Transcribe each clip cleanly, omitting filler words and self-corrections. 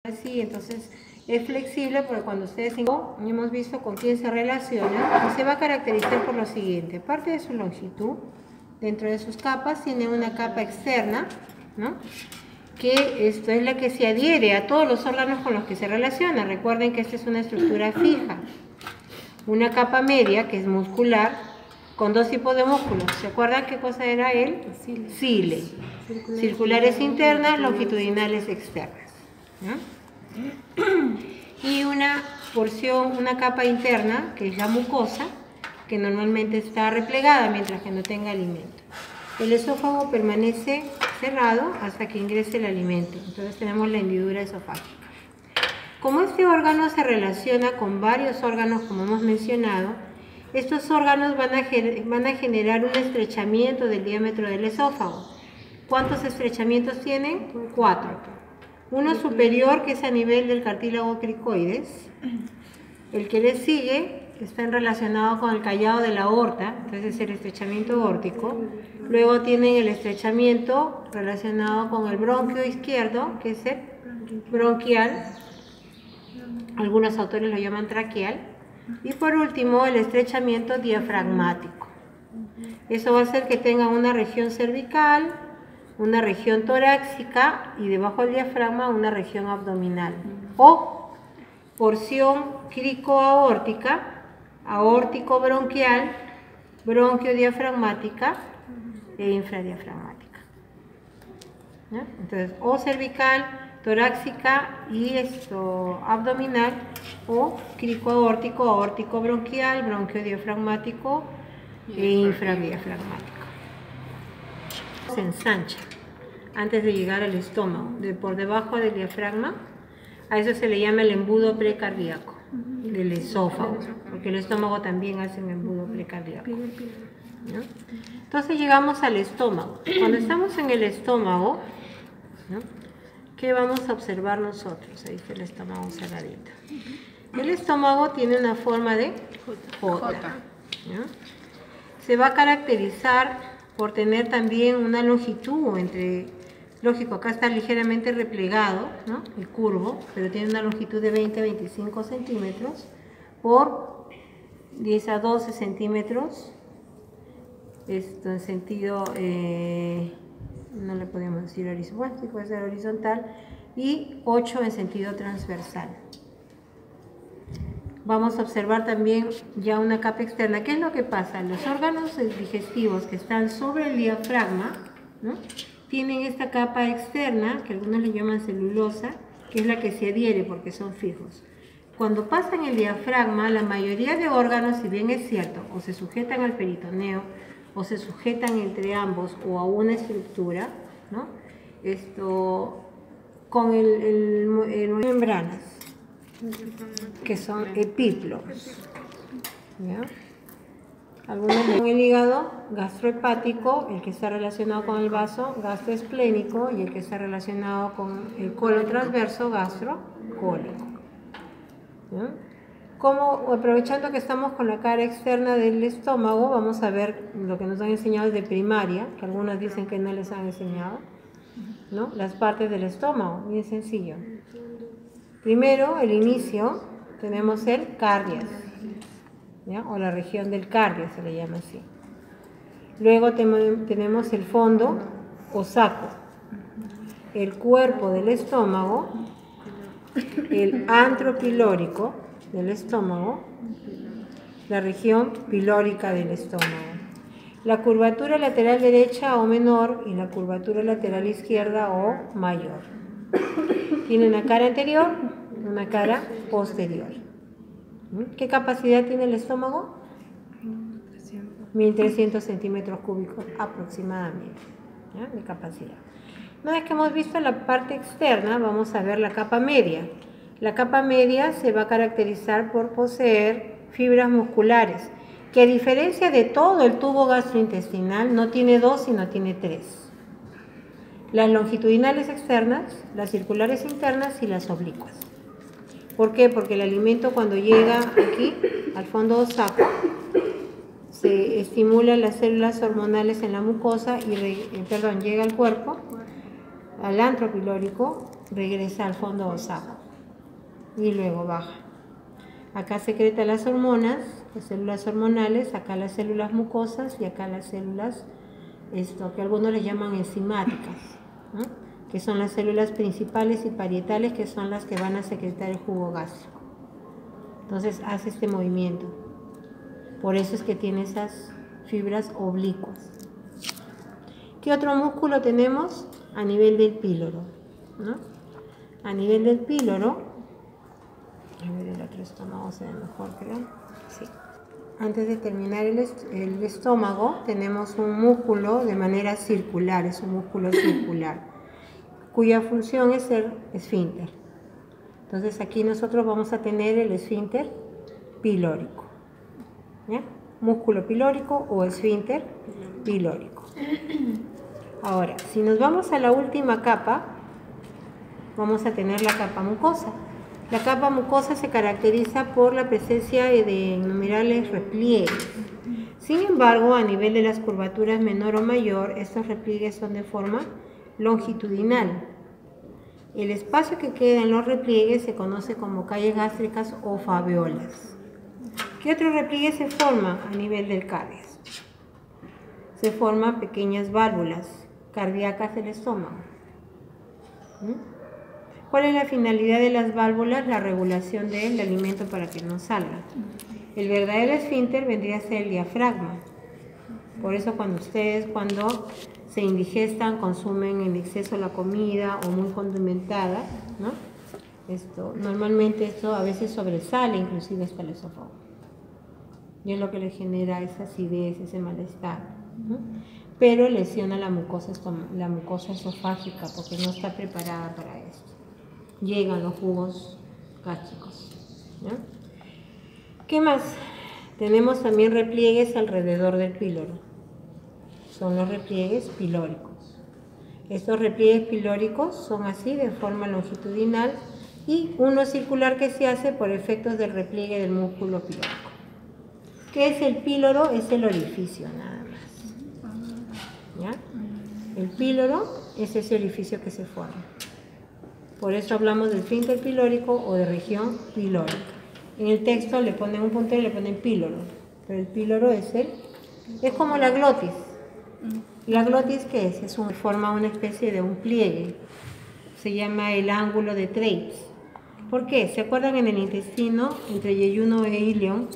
Así, entonces es flexible porque cuando ustedes hemos visto con quién se relaciona, se va a caracterizar por lo siguiente. Aparte de su longitud, dentro de sus capas tiene una capa externa, ¿no? Que esto es la que se adhiere a todos los órganos con los que se relaciona. Recuerden que esta es una estructura fija. Una capa media, que es muscular, con dos tipos de músculos. ¿Se acuerdan qué cosa era el cile? Circulares internas, longitudinales externas, ¿no? Y una porción, una capa interna, que es la mucosa, que normalmente está replegada mientras que no tenga alimento. El esófago permanece cerrado hasta que ingrese el alimento. Entonces tenemos la hendidura esofágica. Como este órgano se relaciona con varios órganos, como hemos mencionado, estos órganos van a generar un estrechamiento del diámetro del esófago. ¿Cuántos estrechamientos tienen? 4. Uno superior, que es a nivel del cartílago cricoides. El que le sigue está relacionado con el callado de la aorta, entonces es el estrechamiento aórtico. Luego tienen el estrechamiento relacionado con el bronquio izquierdo, que es el bronquial. Algunos autores lo llaman traqueal. Y por último, el estrechamiento diafragmático. Eso va a hacer que tenga una región cervical, una región torácica y debajo del diafragma una región abdominal. O porción cricoaórtica, aórtico-bronquial, bronquiodiafragmática e infradiafragmática, ¿no? Entonces, o cervical, torácica y abdominal, o cricoaórtico, aórtico-bronquial, bronquiodiafragmático e infradiafragmático. Se ensancha antes de llegar al estómago, por debajo del diafragma. A eso se le llama el embudo precardíaco del esófago, porque el estómago también hace un embudo precardíaco, ¿no? Entonces llegamos al estómago. Cuando estamos en el estómago, ¿no?, ¿qué vamos a observar nosotros? Ahí está el estómago cerradito. El estómago tiene una forma de J, ¿no? Se va a caracterizar por tener también una longitud entre, lógico, acá está ligeramente replegado, ¿no?, el curvo, pero tiene una longitud de 20 a 25 centímetros por 10 a 12 centímetros, esto en sentido, no le podemos decir horizontal, bueno, sí puede ser horizontal, y 8 en sentido transversal. Vamos a observar también ya una capa externa. ¿Qué es lo que pasa? Los órganos digestivos que están sobre el diafragma, ¿no?, tienen esta capa externa, que algunos le llaman celulosa, que es la que se adhiere porque son fijos. Cuando pasan el diafragma, la mayoría de órganos, si bien es cierto, o se sujetan al peritoneo, o se sujetan entre ambos, o a una estructura, ¿no?, con membranas, que son epíploos, ¿ya? Algunos con el hígado gastrohepático, el que está relacionado con el vaso gastroesplénico, y el que está relacionado con el colon transverso gastrocólico, ¿ya? Como, aprovechando que estamos con la cara externa del estómago, vamos a ver lo que nos han enseñado desde primaria, que algunos dicen que no les han enseñado, ¿no? Las partes del estómago, bien sencillo. Primero, el inicio, tenemos el cardias, ¿ya?, o la región del cardio se le llama así. Luego tenemos el fondo o saco, el cuerpo del estómago, el antro pilórico del estómago, la región pilórica del estómago, la curvatura lateral derecha o menor y la curvatura lateral izquierda o mayor. Tiene una cara anterior, una cara posterior. ¿Qué capacidad tiene el estómago? 1300 centímetros cúbicos aproximadamente, ¿ya?, de capacidad. Una vez que hemos visto la parte externa, vamos a ver la capa media. La capa media se va a caracterizar por poseer fibras musculares, que a diferencia de todo el tubo gastrointestinal, no tiene 2, sino tiene 3. Las longitudinales externas, las circulares internas y las oblicuas. ¿Por qué? Porque el alimento, cuando llega aquí, al fondo saco, se estimulan las células hormonales en la mucosa y llega al cuerpo, al antro pilórico, regresa al fondo o saco y luego baja. Acá secreta las hormonas, las células hormonales, acá las células mucosas y acá las células, que algunos les llaman enzimáticas, ¿no? Que son las células principales y parietales, que son las que van a secretar el jugo gástrico. Entonces hace este movimiento. Por eso es que tiene esas fibras oblicuas. ¿Qué otro músculo tenemos? A nivel del píloro, ¿no? A nivel del píloro, a ver, el otro estómago se ve mejor, creo. Sí. Antes de terminar el estómago, tenemos un músculo de manera circular, es un músculo circular, cuya función es el esfínter. Entonces aquí nosotros vamos a tener el esfínter pilórico, ¿ya? Músculo pilórico o esfínter pilórico. Ahora, si nos vamos a la última capa, vamos a tener la capa mucosa. La capa mucosa se caracteriza por la presencia de innumerables repliegues. Sin embargo, a nivel de las curvaturas menor o mayor, estos repliegues son de forma longitudinal. El espacio que queda en los repliegues se conoce como calles gástricas o faveolas. ¿Qué otro repliegue se forma a nivel del cardias? Se forman pequeñas válvulas cardíacas del estómago. ¿Cuál es la finalidad de las válvulas? La regulación del alimento para que no salga. El verdadero esfínter vendría a ser el diafragma. Por eso cuando se indigestan, consumen en exceso la comida o muy condimentada, ¿no? Normalmente esto a veces sobresale inclusive hasta el esófago. Y es lo que le genera esa acidez, ese malestar, ¿no? Pero lesiona la mucosa esofágica porque no está preparada para esto. Llegan los jugos gástricos, ¿no? ¿Qué más? Tenemos también repliegues alrededor del píloro. Son los repliegues pilóricos. Estos repliegues pilóricos son así de forma longitudinal y uno circular que se hace por efectos del repliegue del músculo pilórico. ¿Qué es el píloro? Es el orificio nada más, ¿ya? El píloro es ese orificio que se forma. Por eso hablamos del esfínter pilórico o de región pilórica. En el texto le ponen un puntero y le ponen píloro, pero el píloro es como la glotis. ¿La glotis qué es? Forma una especie de un pliegue. Se llama el ángulo de Treitz. ¿Por qué? ¿Se acuerdan en el intestino, entre yeyuno e ilion,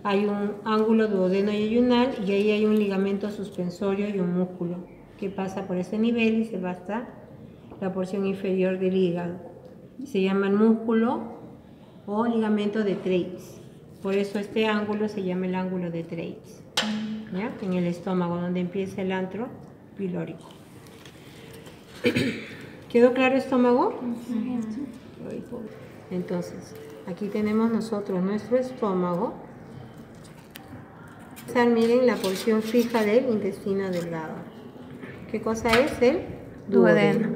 hay un ángulo duodeno-yeyunal y ahí hay un ligamento suspensorio y un músculo que pasa por ese nivel y se va hasta la porción inferior del hígado? Se llama el músculo o ligamento de Treitz. Por eso este ángulo se llama el ángulo de Treitz, ¿ya? En el estómago, donde empieza el antro pilórico. ¿Quedó claro estómago? Entonces, aquí tenemos nosotros nuestro estómago. Miren la porción fija del intestino delgado. ¿Qué cosa es? El duodeno.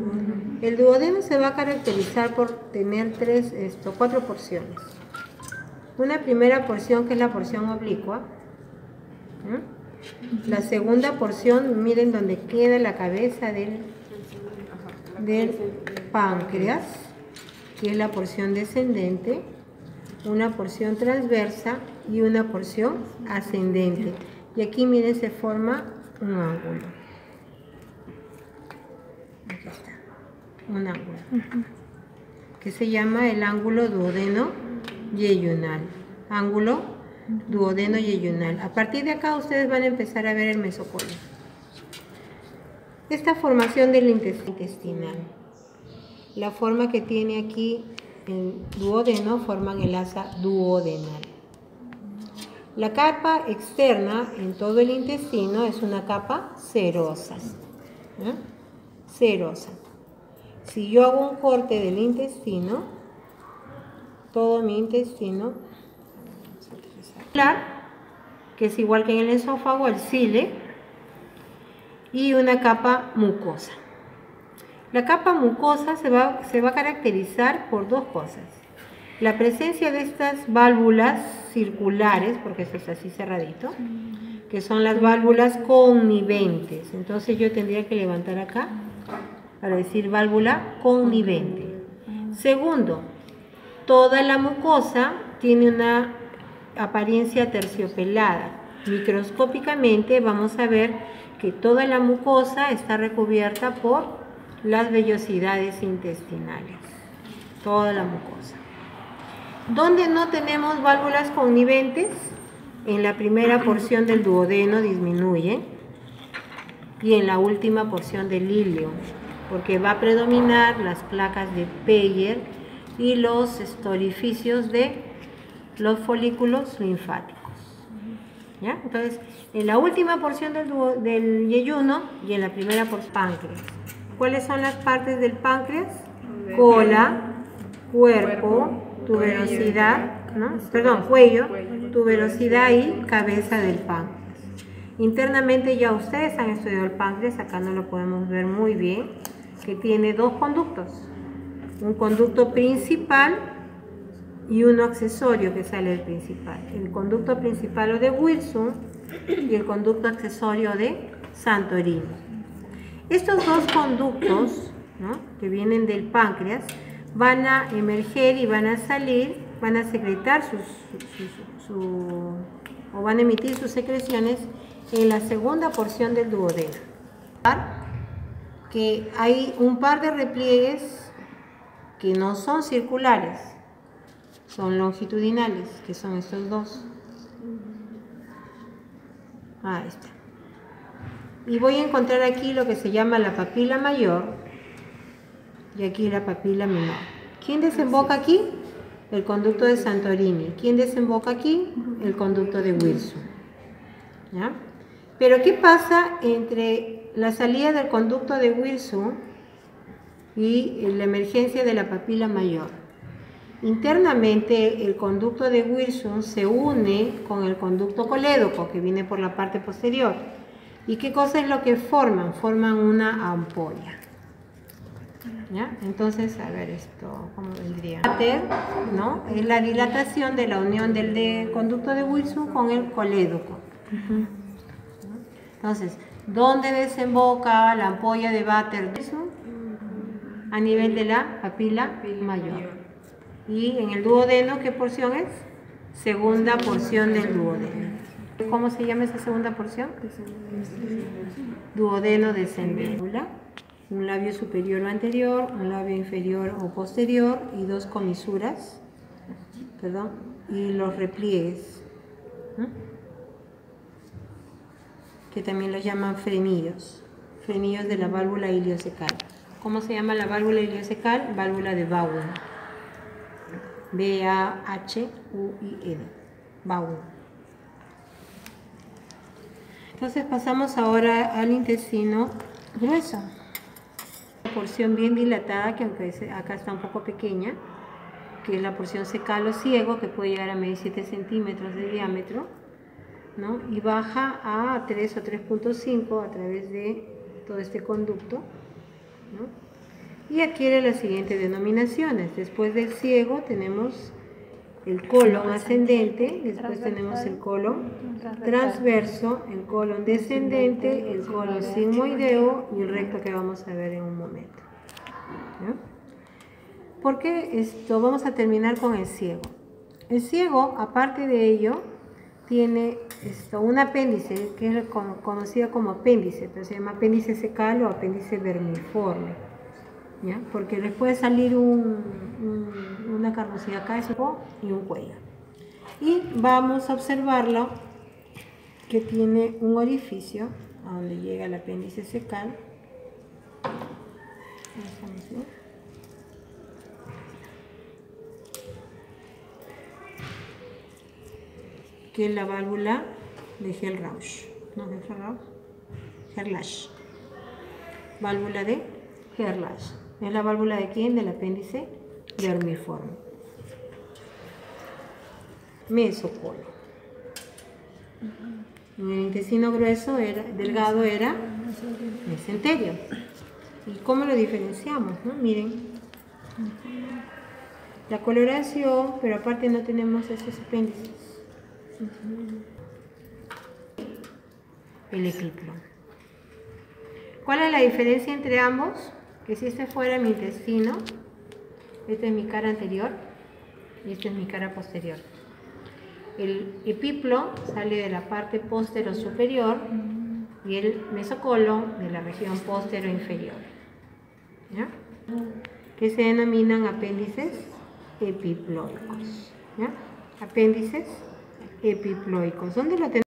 El duodeno se va a caracterizar por tener 4 porciones. Una primera porción que es la porción oblicua. La segunda porción, miren donde queda la cabeza del páncreas, que es la porción descendente, una porción transversa y una porción ascendente. Y aquí miren, se forma un ángulo. Aquí está, un ángulo, que se llama el ángulo duodeno-yeyunal. Ángulo duodeno-yeyunal. A partir de acá ustedes van a empezar a ver el mesocolio. Esta formación del intestinal, la forma que tiene aquí el duodeno, forman el asa duodenal. La capa externa en todo el intestino es una capa serosa, ¿eh? Serosa. Si yo hago un corte del intestino, todo mi intestino, que es igual que en el esófago, el cile, y una capa mucosa. La capa mucosa se va a caracterizar por dos cosas. La presencia de estas válvulas circulares, porque esto es así cerradito, que son las válvulas conniventes. Entonces yo tendría que levantar acá para decir válvula connivente. Segundo, toda la mucosa tiene una apariencia terciopelada. Microscópicamente vamos a ver que toda la mucosa está recubierta por las vellosidades intestinales. Toda la mucosa. ¿Dónde no tenemos válvulas conniventes? En la primera porción del duodeno disminuye y en la última porción del ileum, porque va a predominar las placas de Peyer y los orificios de los folículos linfáticos. ¿Ya? Entonces, en la última porción del yeyuno y en la primera porción páncreas. ¿Cuáles son las partes del páncreas? Cola, cuerpo, tuberosidad, ¿no? Perdón, cuello, tuberosidad y cabeza del páncreas. Internamente ya ustedes han estudiado el páncreas, acá no lo podemos ver muy bien, que tiene dos conductos. Un conducto principal y uno accesorio que sale del principal. El conducto principal o de Wilson y el conducto accesorio de Santorini. Estos dos conductos, ¿no?, que vienen del páncreas van a emerger y van a salir, van a secretar o van a emitir sus secreciones en la segunda porción del duodeno. Que hay un par de repliegues que no son circulares, son longitudinales, que son estos dos. Ahí está. Y voy a encontrar aquí lo que se llama la papila mayor y aquí la papila menor. ¿Quién desemboca aquí? El conducto de Santorini. ¿Quién desemboca aquí? El conducto de Wilson. ¿Ya? Pero ¿qué pasa entre la salida del conducto de Wilson y la emergencia de la papila mayor? Internamente el conducto de Wilson se une con el conducto colédoco que viene por la parte posterior. ¿Y qué cosa es lo que forman? Forman una ampolla. ¿Ya? Entonces, a ver esto, ¿cómo vendría? ¿No? Es la dilatación de la unión del conducto de Wilson con el colédoco. Entonces, ¿dónde desemboca la ampolla de Vater? A nivel de la papila mayor. Y en el duodeno, ¿qué porción es? Segunda porción del duodeno. ¿Cómo se llama esa segunda porción? Duodeno descendente. Un labio superior o anterior, un labio inferior o posterior y dos comisuras, perdón, y los repliegues, ¿no?, que también los llaman frenillos de la válvula iliocecal. ¿Cómo se llama la válvula iliocecal? Válvula de Bowen. B-A-H-U-I-N. Bowen. Entonces pasamos ahora al intestino grueso. Una porción bien dilatada, que aunque acá está un poco pequeña, que es la porción secal o ciego, que puede llegar a medir 7 centímetros de diámetro, ¿no?, y baja a 3 o 3.5 a través de todo este conducto, ¿no?, y adquiere las siguientes denominaciones. Después del ciego tenemos el colon ascendente, después tenemos el colon transverso, el colon descendente, el colon sigmoideo y el recto, que vamos a ver en un momento. ¿No? ¿Por qué esto? Vamos a terminar con el ciego. El ciego, aparte de ello, tiene un apéndice que es conocido como apéndice, pero se llama apéndice secal o apéndice vermiforme. ¿Ya? Porque les puede salir una carnosidad acá y un cuello. Y vamos a observarlo que tiene un orificio a donde llega el apéndice secal. Que es la válvula de Gerlach. ¿No es Gerlach? Gerlach. Válvula de Gerlach. ¿Es la válvula de quién? Del apéndice vermiforme. Mesocolo. En el intestino grueso delgado era mesenterio. ¿Y cómo lo diferenciamos? ¿No? Miren. La coloración, pero aparte no tenemos esos apéndices. El epíclomo. ¿Cuál es la diferencia entre ambos? que si este fuera mi intestino, esta es mi cara anterior y esta es mi cara posterior. El epiplo sale de la parte postero superior y el mesocolo de la región postero inferior, ¿ya? Que se denominan apéndices epiploicos, ¿ya? Apéndices epiploicos. ¿Dónde lo tenemos?